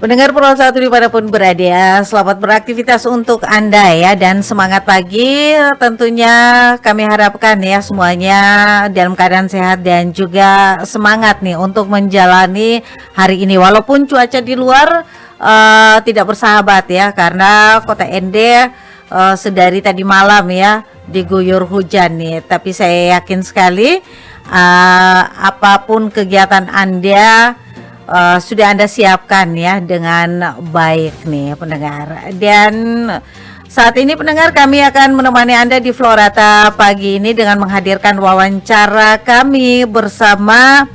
Pendengar Pro 1 dimanapun berada, selamat beraktivitas untuk Anda ya, dan semangat pagi. Tentunya kami harapkan ya semuanya dalam keadaan sehat dan juga semangat nih untuk menjalani hari ini. Walaupun cuaca di luar tidak bersahabat ya, karena kota Ende sedari tadi malam ya diguyur hujan nih. Tapi saya yakin sekali apapun kegiatan Anda sudah Anda siapkan ya dengan baik nih pendengar. Dan saat ini pendengar, kami akan menemani Anda di Florata pagi ini dengan menghadirkan wawancara kami bersama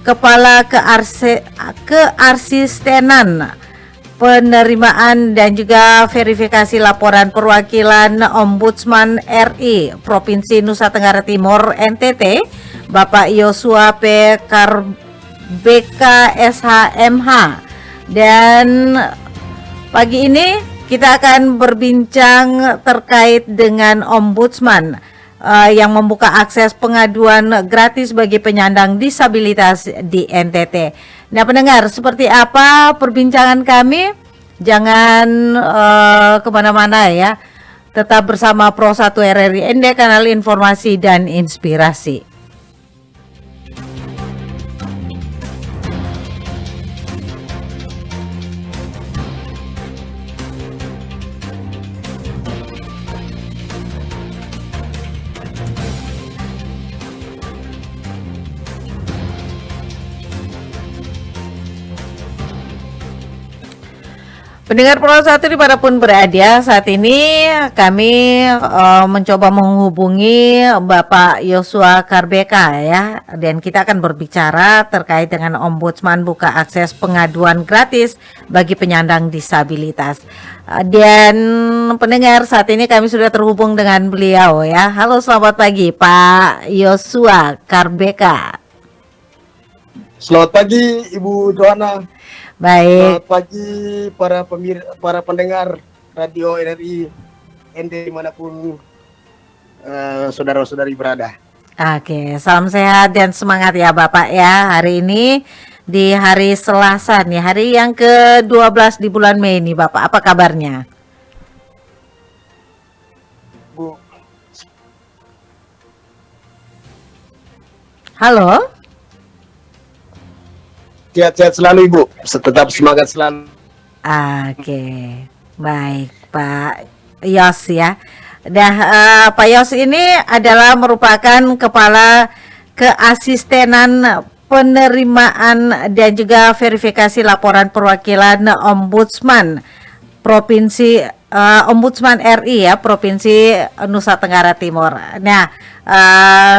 Kepala Kearsistenan Penerimaan dan juga Verifikasi Laporan Perwakilan Ombudsman RI Provinsi Nusa Tenggara Timur NTT, Bapak Yosua P. BKSHMH. Dan pagi ini kita akan berbincang terkait dengan Ombudsman yang membuka akses pengaduan gratis bagi penyandang disabilitas di NTT. Nah pendengar, seperti apa perbincangan kami? Jangan kemana-mana ya, tetap bersama Pro 1 RRI Ende, kanal informasi dan inspirasi. Pendengar Pro 1 dimanapun berada, saat ini kami mencoba menghubungi Bapak Yosua Karbeka ya, dan kita akan berbicara terkait dengan Ombudsman buka akses pengaduan gratis bagi penyandang disabilitas. Dan pendengar, saat ini kami sudah terhubung dengan beliau ya. Halo, selamat pagi Pak Yosua Karbeka. Selamat pagi Ibu Johanna. Baik. Selamat pagi para pendengar Radio RRI Ende dimanapun saudara-saudari berada. Oke, salam sehat dan semangat ya Bapak ya. Hari ini di hari Selasa nih, hari yang ke-12 di bulan Mei nih Bapak. Apa kabarnya? Bu. Halo? Sehat-sehat selalu Ibu, tetap semangat selalu. Oke, baik Pak Yos ya. Nah, Pak Yos ini adalah merupakan Kepala Keasistenan Penerimaan dan juga Verifikasi Laporan Perwakilan Ombudsman Provinsi Ombudsman RI ya, Provinsi Nusa Tenggara Timur. Nah,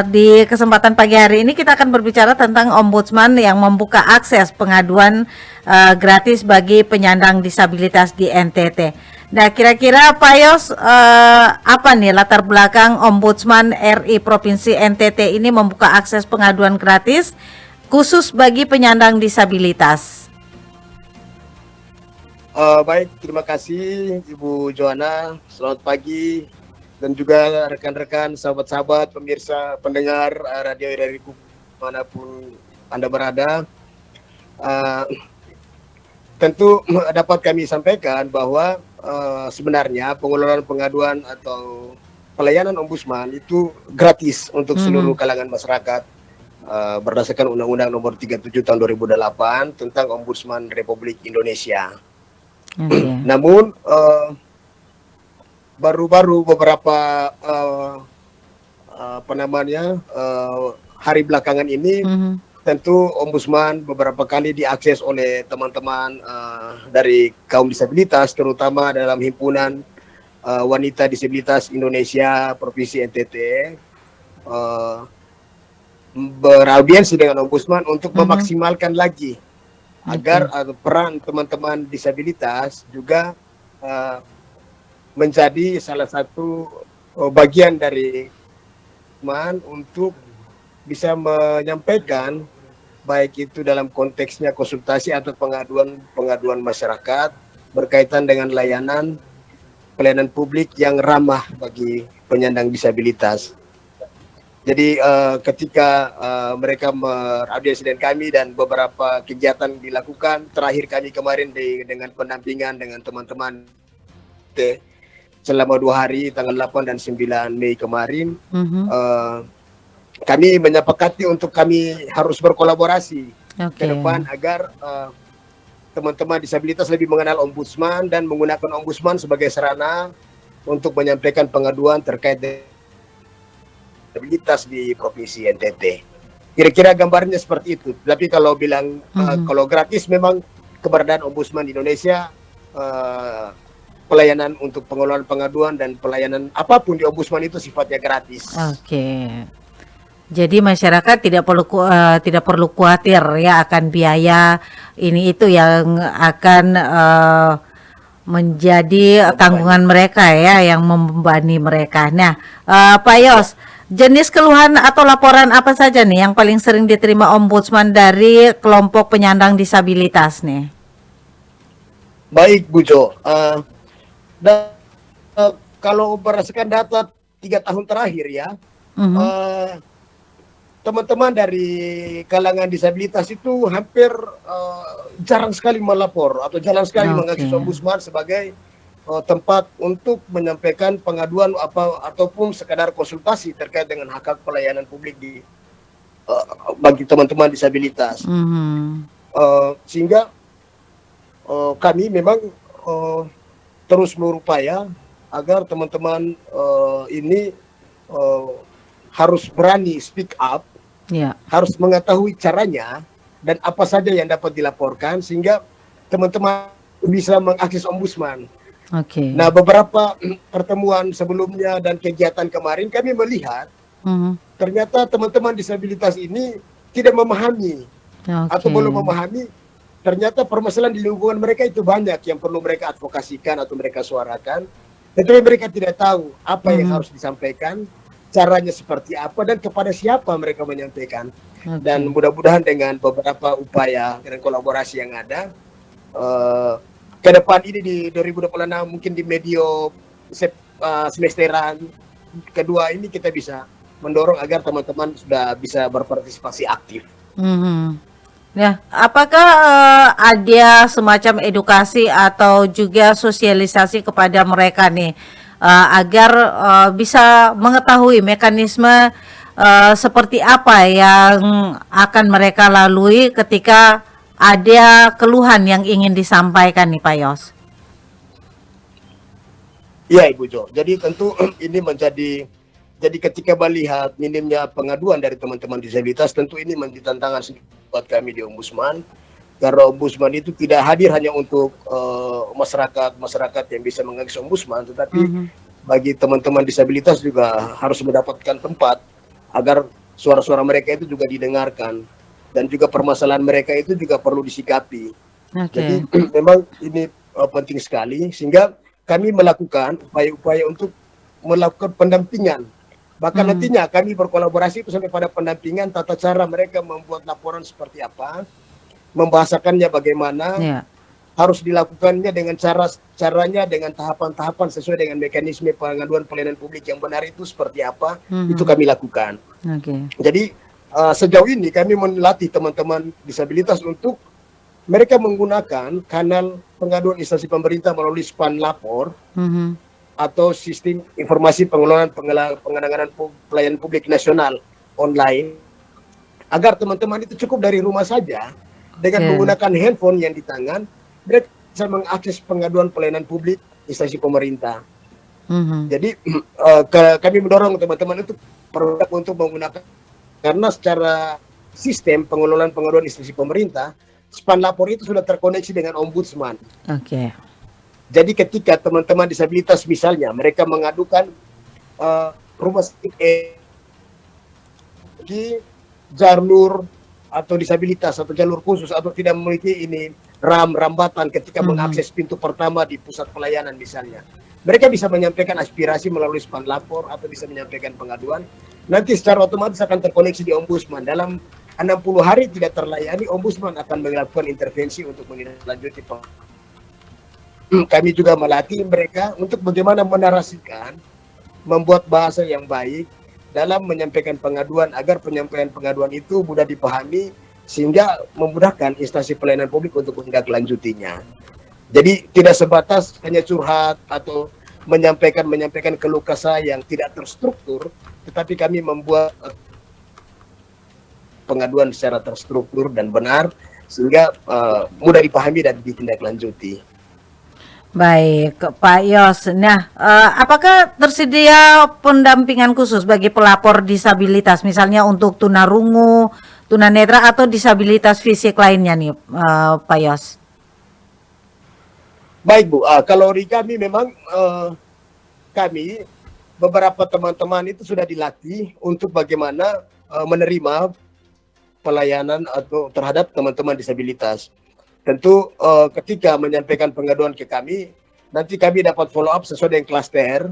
di kesempatan pagi hari ini kita akan berbicara tentang Ombudsman yang membuka akses pengaduan gratis bagi penyandang disabilitas di NTT. Nah, kira-kira Pak Yos, apa nih latar belakang Ombudsman RI Provinsi NTT ini membuka akses pengaduan gratis khusus bagi penyandang disabilitas? Baik, terima kasih Ibu Johanna. Selamat pagi dan juga rekan-rekan, sahabat-sahabat, pemirsa, pendengar Radio RRI manapun Anda berada. Tentu dapat kami sampaikan bahwa sebenarnya pengelolaan pengaduan atau pelayanan Ombudsman itu gratis untuk seluruh kalangan masyarakat berdasarkan Undang-Undang Nomor 37 Tahun 2008 tentang Ombudsman Republik Indonesia. Okay. Namun baru-baru beberapa hari belakangan ini tentu Ombudsman beberapa kali diakses oleh teman-teman dari kaum disabilitas, terutama dalam Himpunan Wanita Disabilitas Indonesia Provinsi NTT, beraudiensi dengan Ombudsman untuk memaksimalkan lagi agar peran teman-teman disabilitas juga menjadi salah satu bagian dari Ombudsman untuk bisa menyampaikan baik itu dalam konteksnya konsultasi atau pengaduan masyarakat berkaitan dengan pelayanan publik yang ramah bagi penyandang disabilitas. Jadi ketika mereka meraudiensi dengan kami dan beberapa kegiatan dilakukan, terakhir kami kemarin dengan pendampingan dengan teman-teman selama 2 hari, tanggal 8 dan 9 Mei kemarin, kami menyepakati untuk kami harus berkolaborasi ke depan agar teman-teman disabilitas lebih mengenal Ombudsman dan menggunakan Ombudsman sebagai sarana untuk menyampaikan pengaduan terkait disabilitas di Provinsi NTT. Kira-kira gambarnya seperti itu. Tapi kalau bilang kalau gratis, memang keberadaan Ombudsman di Indonesia, pelayanan untuk pengelolaan pengaduan dan pelayanan apapun di Ombudsman itu sifatnya gratis. Jadi masyarakat tidak perlu khawatir ya akan biaya ini itu yang akan menjadi tanggungan mereka ya, yang membebani mereka. Nah, Pak Yos, jenis keluhan atau laporan apa saja nih yang paling sering diterima Ombudsman dari kelompok penyandang disabilitas nih? Baik, Bu Jo. Kalau berdasarkan data 3 tahun terakhir ya, teman-teman dari kalangan disabilitas itu hampir jarang sekali melapor atau jarang sekali mengakses Ombudsman sebagai tempat untuk menyampaikan pengaduan ataupun sekadar konsultasi terkait dengan hak pelayanan publik bagi teman-teman disabilitas. Sehingga kami memang terus berupaya agar teman-teman ini harus berani speak up, harus mengetahui caranya dan apa saja yang dapat dilaporkan sehingga teman-teman bisa mengakses Ombudsman. Nah, beberapa pertemuan sebelumnya dan kegiatan kemarin kami melihat ternyata teman-teman disabilitas ini tidak memahami atau belum memahami ternyata permasalahan di lingkungan mereka itu banyak yang perlu mereka advokasikan atau mereka suarakan, tetapi mereka tidak tahu apa yang harus disampaikan, caranya seperti apa dan kepada siapa mereka menyampaikan. Dan mudah-mudahan dengan beberapa upaya dan kolaborasi yang ada ke depan ini di 2026 mungkin di medio semesteran kedua ini kita bisa mendorong agar teman-teman sudah bisa berpartisipasi aktif. Ya, apakah ada semacam edukasi atau juga sosialisasi kepada mereka nih agar bisa mengetahui mekanisme seperti apa yang akan mereka lalui ketika ada keluhan yang ingin disampaikan nih Pak Yos? Iya Ibu Jo, jadi tentu ini jadi ketika melihat minimnya pengaduan dari teman-teman disabilitas, tentu ini menjadi tantangan buat kami di Ombudsman. Karena Ombudsman itu tidak hadir hanya untuk masyarakat yang bisa mengakses Ombudsman, tetapi bagi teman-teman disabilitas juga harus mendapatkan tempat agar suara-suara mereka itu juga didengarkan dan juga permasalahan mereka itu juga perlu disikapi. Jadi memang ini penting sekali sehingga kami melakukan upaya-upaya untuk melakukan pendampingan. Bahkan nantinya kami berkolaborasi itu sampai pada pendampingan tata cara mereka membuat laporan seperti apa, membahasakannya bagaimana, harus dilakukannya dengan caranya dengan tahapan-tahapan sesuai dengan mekanisme pengaduan pelayanan publik yang benar itu seperti apa, itu kami lakukan. Jadi sejauh ini kami melatih teman-teman disabilitas untuk mereka menggunakan kanal pengaduan instansi pemerintah melalui span lapor atau sistem informasi pengelolaan penanganan pelayanan publik nasional online, agar teman-teman itu cukup dari rumah saja dengan menggunakan handphone yang di tangan, mereka bisa mengakses pengaduan pelayanan publik instansi pemerintah. Jadi kami mendorong teman-teman itu produk untuk menggunakan, karena secara sistem pengelolaan pengaduan instansi pemerintah, span lapor itu sudah terkoneksi dengan Ombudsman. Jadi ketika teman-teman disabilitas misalnya mereka mengadukan rumah sakit di jalur atau disabilitas atau jalur khusus atau tidak memiliki ini rambatan ketika mengakses pintu pertama di pusat pelayanan misalnya, mereka bisa menyampaikan aspirasi melalui span lapor atau bisa menyampaikan pengaduan. Nanti secara otomatis akan terkoneksi di Ombudsman. Dalam 60 hari tidak terlayani, Ombudsman akan melakukan intervensi untuk menindaklanjuti. Kami juga melatih mereka untuk bagaimana menarasikan, membuat bahasa yang baik, dalam menyampaikan pengaduan agar penyampaian pengaduan itu mudah dipahami sehingga memudahkan instansi pelayanan publik untuk menindaklanjutinya. Jadi tidak sebatas hanya curhat atau menyampaikan keluh kesah yang tidak terstruktur, tetapi kami membuat pengaduan secara terstruktur dan benar sehingga mudah dipahami dan ditindaklanjuti. Baik, Pak Yos. Nah, apakah tersedia pendampingan khusus bagi pelapor disabilitas, misalnya untuk tunarungu, tunanetra atau disabilitas fisik lainnya nih, Pak Yos? Baik Bu, kalau di kami memang kami beberapa teman-teman itu sudah dilatih untuk bagaimana menerima pelayanan atau terhadap teman-teman disabilitas. Tentu ketika menyampaikan pengaduan ke kami, nanti kami dapat follow up sesuai dengan klaster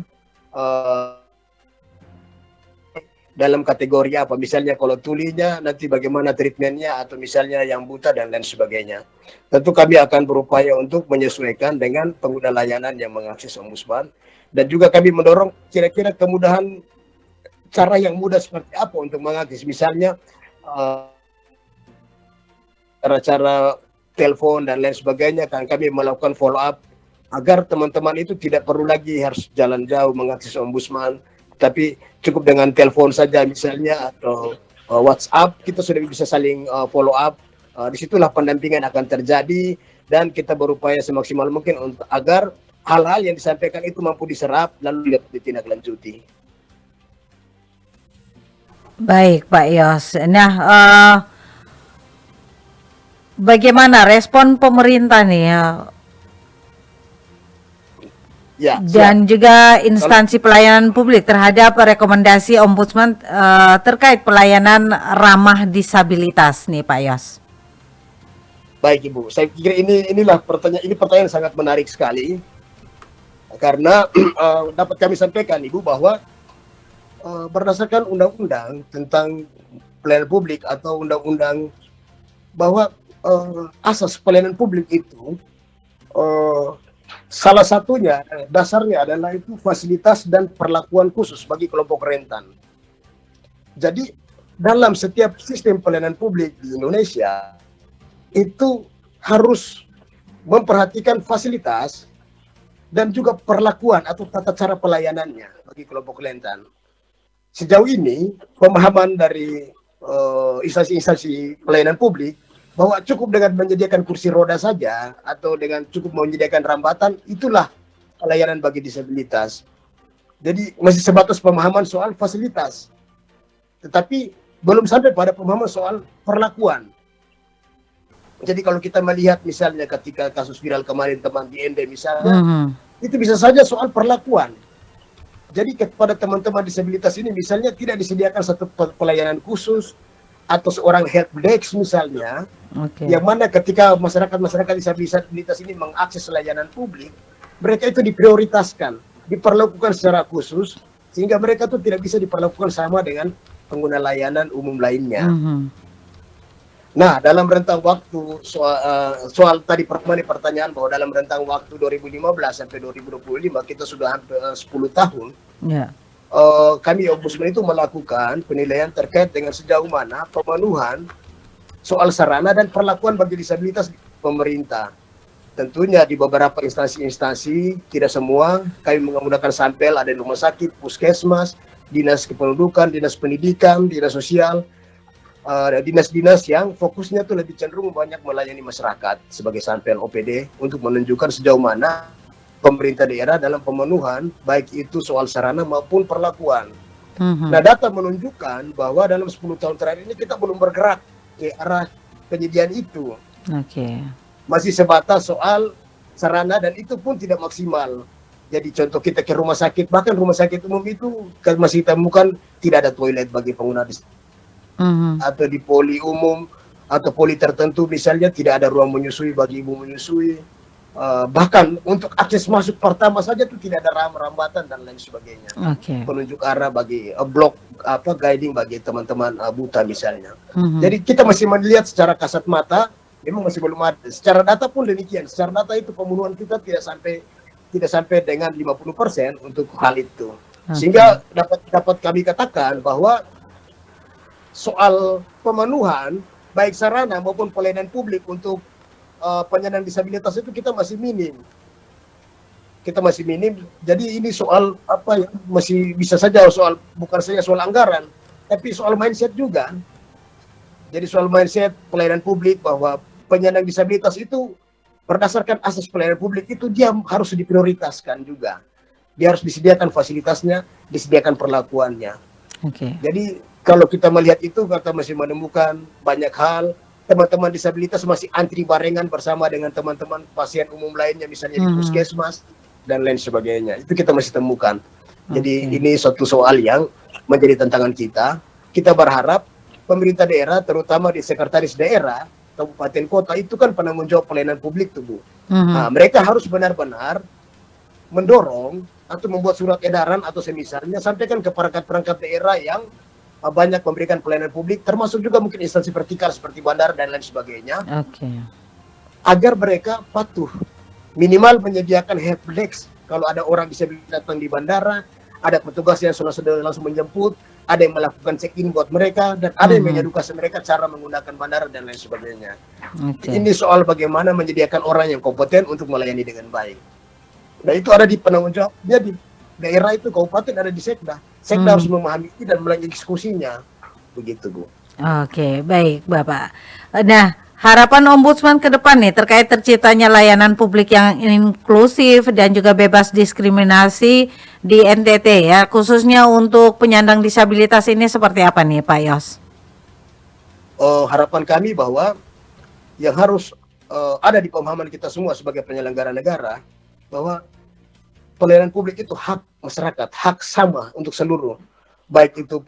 dalam kategori apa. Misalnya kalau tulinya nanti bagaimana treatmentnya, atau misalnya yang buta dan lain sebagainya. Tentu kami akan berupaya untuk menyesuaikan dengan pengguna layanan yang mengakses Ombudsman. Dan juga kami mendorong kira-kira kemudahan cara yang mudah seperti apa untuk mengakses. Misalnya cara-cara telepon dan lain sebagainya, kan kami melakukan follow up agar teman-teman itu tidak perlu lagi harus jalan jauh mengakses Ombudsman, tapi cukup dengan telepon saja misalnya atau WhatsApp kita sudah bisa saling follow up. Disitulah pendampingan akan terjadi dan kita berupaya semaksimal mungkin untuk agar hal-hal yang disampaikan itu mampu diserap lalu ditindaklanjuti. Baik, Pak Yos. Nah, bagaimana respon pemerintah nih ya? Ya, Dan juga instansi pelayanan publik terhadap rekomendasi Ombudsman terkait pelayanan ramah disabilitas nih, Pak Yos? baik Ibu, saya pikir inilah pertanyaan sangat menarik sekali karena dapat kami sampaikan Ibu bahwa berdasarkan undang-undang tentang pelayanan publik atau undang-undang bahwa asas pelayanan publik itu salah satunya dasarnya adalah itu fasilitas dan perlakuan khusus bagi kelompok rentan. Jadi dalam setiap sistem pelayanan publik di Indonesia itu harus memperhatikan fasilitas dan juga perlakuan atau tata cara pelayanannya bagi kelompok rentan. Sejauh ini pemahaman dari instansi-instansi pelayanan publik bahwa cukup dengan menyediakan kursi roda saja atau dengan cukup menyediakan rambatan itulah pelayanan bagi disabilitas. Jadi masih sebatas pemahaman soal fasilitas, tetapi belum sampai pada pemahaman soal perlakuan. Jadi kalau kita melihat misalnya ketika kasus viral kemarin teman di ND misalnya, itu bisa saja soal perlakuan. Jadi kepada teman-teman disabilitas ini misalnya tidak disediakan satu pelayanan khusus atau seorang help desk misalnya, yang mana ketika masyarakat disabilitas ini mengakses layanan publik, mereka itu diprioritaskan, diperlakukan secara khusus, sehingga mereka itu tidak bisa diperlakukan sama dengan pengguna layanan umum lainnya. Nah, dalam rentang waktu soal tadi pertanyaan bahwa dalam rentang waktu 2015 sampai 2025 kita sudah hampir 10 tahun. Kami Ombudsman itu melakukan penilaian terkait dengan sejauh mana pemenuhan soal sarana dan perlakuan bagi disabilitas pemerintah. Tentunya di beberapa instansi-instansi, tidak semua, kami menggunakan sampel, ada di rumah sakit, puskesmas, dinas kependudukan, dinas pendidikan, dinas sosial, dinas-dinas yang fokusnya tuh lebih cenderung banyak melayani masyarakat sebagai sampel OPD untuk menunjukkan sejauh mana pemerintah daerah dalam pemenuhan baik itu soal sarana maupun perlakuan. Nah, data menunjukkan bahwa dalam 10 tahun terakhir ini kita belum bergerak ke arah penyediaan itu. Masih sebatas soal sarana dan itu pun tidak maksimal. Jadi contoh kita ke rumah sakit, bahkan rumah sakit umum itu masih temukan tidak ada toilet bagi pengguna atau di poli umum atau poli tertentu misalnya tidak ada ruang menyusui bagi ibu menyusui. Bahkan untuk akses masuk pertama saja itu tidak ada rambatan dan lain sebagainya. Penunjuk arah bagi blok guiding bagi teman-teman buta misalnya. Jadi kita masih melihat secara kasat mata memang masih belum ada. Secara data pun demikian. Secara data itu pemenuhan kita tidak sampai dengan 50% untuk hal itu. Sehingga dapat kami katakan bahwa soal pemenuhan baik sarana maupun pelayanan publik untuk penyandang disabilitas itu kita masih minim. Jadi ini soal apa ya, masih bisa saja soal, bukan saja soal anggaran, tapi soal mindset juga. Jadi soal mindset pelayanan publik, bahwa penyandang disabilitas itu berdasarkan asas pelayanan publik itu dia harus diprioritaskan juga. Dia harus disediakan fasilitasnya, disediakan perlakuannya. Jadi kalau kita melihat itu, kita masih menemukan banyak hal. Teman-teman disabilitas masih antri barengan bersama dengan teman-teman pasien umum lainnya, misalnya di puskesmas dan lain sebagainya. Itu kita masih temukan. Jadi ini suatu soal yang menjadi tantangan kita. Kita berharap pemerintah daerah, terutama di sekretaris daerah, kabupaten kota, itu kan penanggung jawab pelayanan publik tuh, Bu. Nah, mereka harus benar-benar mendorong atau membuat surat edaran atau semisalnya sampaikan ke perangkat-perangkat daerah yang banyak memberikan pelayanan publik, termasuk juga mungkin instansi vertikal seperti bandara dan lain sebagainya, agar mereka patuh, minimal menyediakan helpdesk. Kalau ada orang bisa datang di bandara, ada petugas yang sudah langsung menjemput, ada yang melakukan check-in buat mereka, dan ada yang mengedukasi mereka cara menggunakan bandara dan lain sebagainya. Ini soal bagaimana menyediakan orang yang kompeten untuk melayani dengan baik. Nah, itu ada di penanggung jawab, dia di daerah itu, kabupaten ada di Sekda. Sekda harus memahami ini dan melanjutkan diskusinya. Begitu, Bu. Oke, baik Bapak. Nah, harapan Ombudsman ke depan nih terkait terciptanya layanan publik yang inklusif dan juga bebas diskriminasi di NTT ya, khususnya untuk penyandang disabilitas ini seperti apa nih Pak Yos? Harapan kami bahwa yang harus ada di pemahaman kita semua sebagai penyelenggara negara, bahwa pelayanan publik itu hak masyarakat, hak sama untuk seluruh, baik itu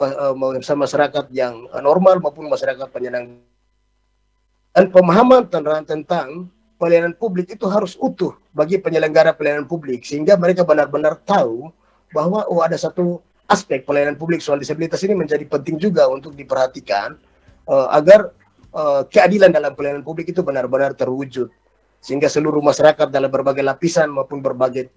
masyarakat yang normal maupun masyarakat penyandang. Dan pemahaman tentang pelayanan publik itu harus utuh bagi penyelenggara pelayanan publik, sehingga mereka benar-benar tahu bahwa ada satu aspek pelayanan publik soal disabilitas ini menjadi penting juga untuk diperhatikan, agar keadilan dalam pelayanan publik itu benar-benar terwujud, sehingga seluruh masyarakat dalam berbagai lapisan maupun berbagai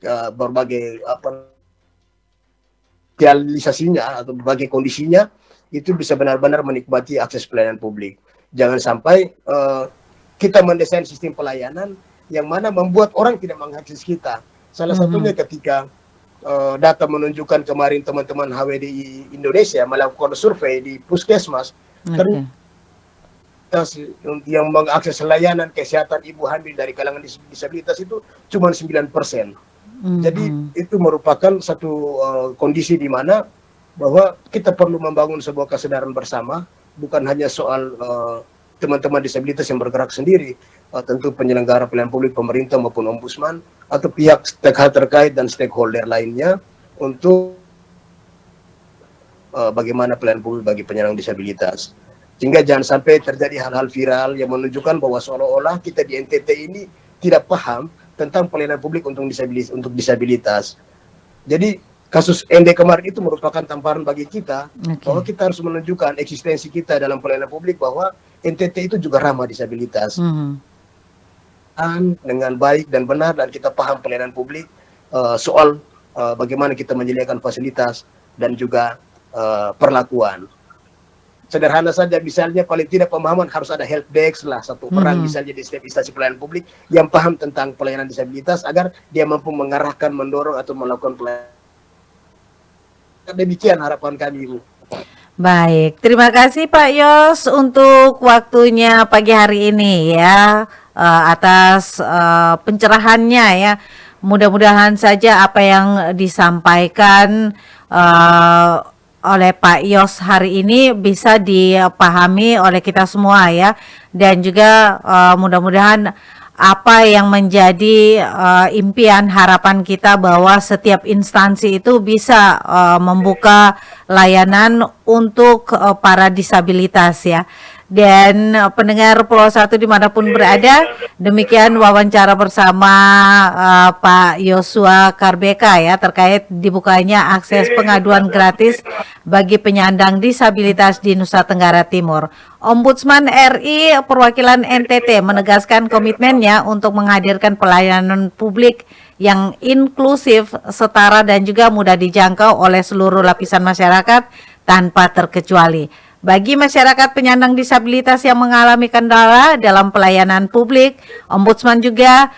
realisasinya atau berbagai kondisinya itu bisa benar-benar menikmati akses pelayanan publik. Jangan sampai kita mendesain sistem pelayanan yang mana membuat orang tidak mengakses kita. Salah satunya ketika data menunjukkan kemarin teman-teman HWDI Indonesia melakukan survei di puskesmas, yang mengakses layanan kesehatan ibu hamil dari kalangan disabilitas itu cuma 9%. Jadi itu merupakan satu kondisi di mana bahwa kita perlu membangun sebuah kesadaran bersama, bukan hanya soal teman-teman disabilitas yang bergerak sendiri, tentu penyelenggara pelayanan publik, pemerintah maupun ombudsman atau pihak terkait dan stakeholder lainnya untuk bagaimana pelayanan publik bagi penyandang disabilitas. Sehingga jangan sampai terjadi hal-hal viral yang menunjukkan bahwa seolah-olah kita di NTT ini tidak paham tentang pelayanan publik untuk disabilitas. Jadi kasus ND kemarin itu merupakan tamparan bagi kita, bahwa kita harus menunjukkan eksistensi kita dalam pelayanan publik, bahwa NTT itu juga ramah disabilitas. Dengan baik dan benar, dan kita paham pelayanan publik, soal bagaimana kita menyediakan fasilitas dan juga perlakuan. Sederhana saja, misalnya paling tidak pemahaman harus ada helpdesk lah, satu orang misalnya di setiap instansi pelayanan publik yang paham tentang pelayanan disabilitas, agar dia mampu mengarahkan, mendorong atau melakukan pelayanan. Demikian harapan kami, Bu. Baik, terima kasih Pak Yos untuk waktunya pagi hari ini ya, atas pencerahannya ya. Mudah-mudahan saja apa yang disampaikan oleh Pak Yos hari ini bisa dipahami oleh kita semua ya, dan juga mudah-mudahan apa yang menjadi impian harapan kita bahwa setiap instansi itu bisa membuka layanan untuk para disabilitas ya. Dan pendengar Pulau 1 dimanapun berada, demikian wawancara bersama Pak Yosua Karbeka ya, terkait dibukanya akses pengaduan gratis bagi penyandang disabilitas di Nusa Tenggara Timur. Ombudsman RI perwakilan NTT menegaskan komitmennya untuk menghadirkan pelayanan publik yang inklusif, setara dan juga mudah dijangkau oleh seluruh lapisan masyarakat tanpa terkecuali. Bagi masyarakat penyandang disabilitas yang mengalami kendala dalam pelayanan publik, Ombudsman juga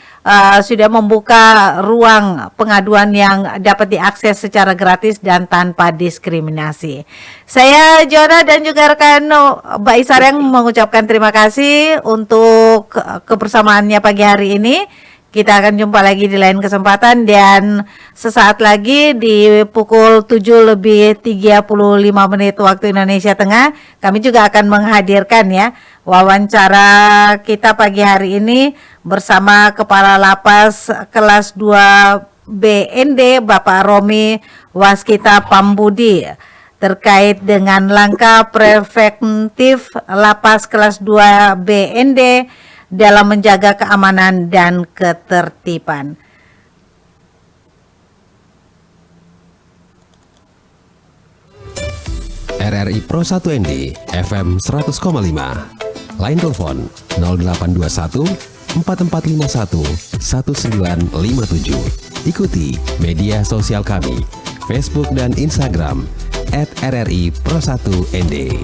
sudah membuka ruang pengaduan yang dapat diakses secara gratis dan tanpa diskriminasi. Saya Jona dan juga rekan Mbak Isar yang mengucapkan terima kasih untuk kebersamaannya pagi hari ini. Kita akan jumpa lagi di lain kesempatan dan sesaat lagi di pukul 7:35 waktu Indonesia Tengah kami juga akan menghadirkan ya wawancara kita pagi hari ini bersama Kepala Lapas kelas 2 BND Bapak Romi Waskita Pambudi terkait dengan langkah preventif Lapas kelas 2 BND dalam menjaga keamanan dan ketertiban. RRI Pro 1 ND FM 100,5. Line telepon 0821 4451 1957. Ikuti media sosial kami Facebook dan Instagram @RRI Pro 1 ND.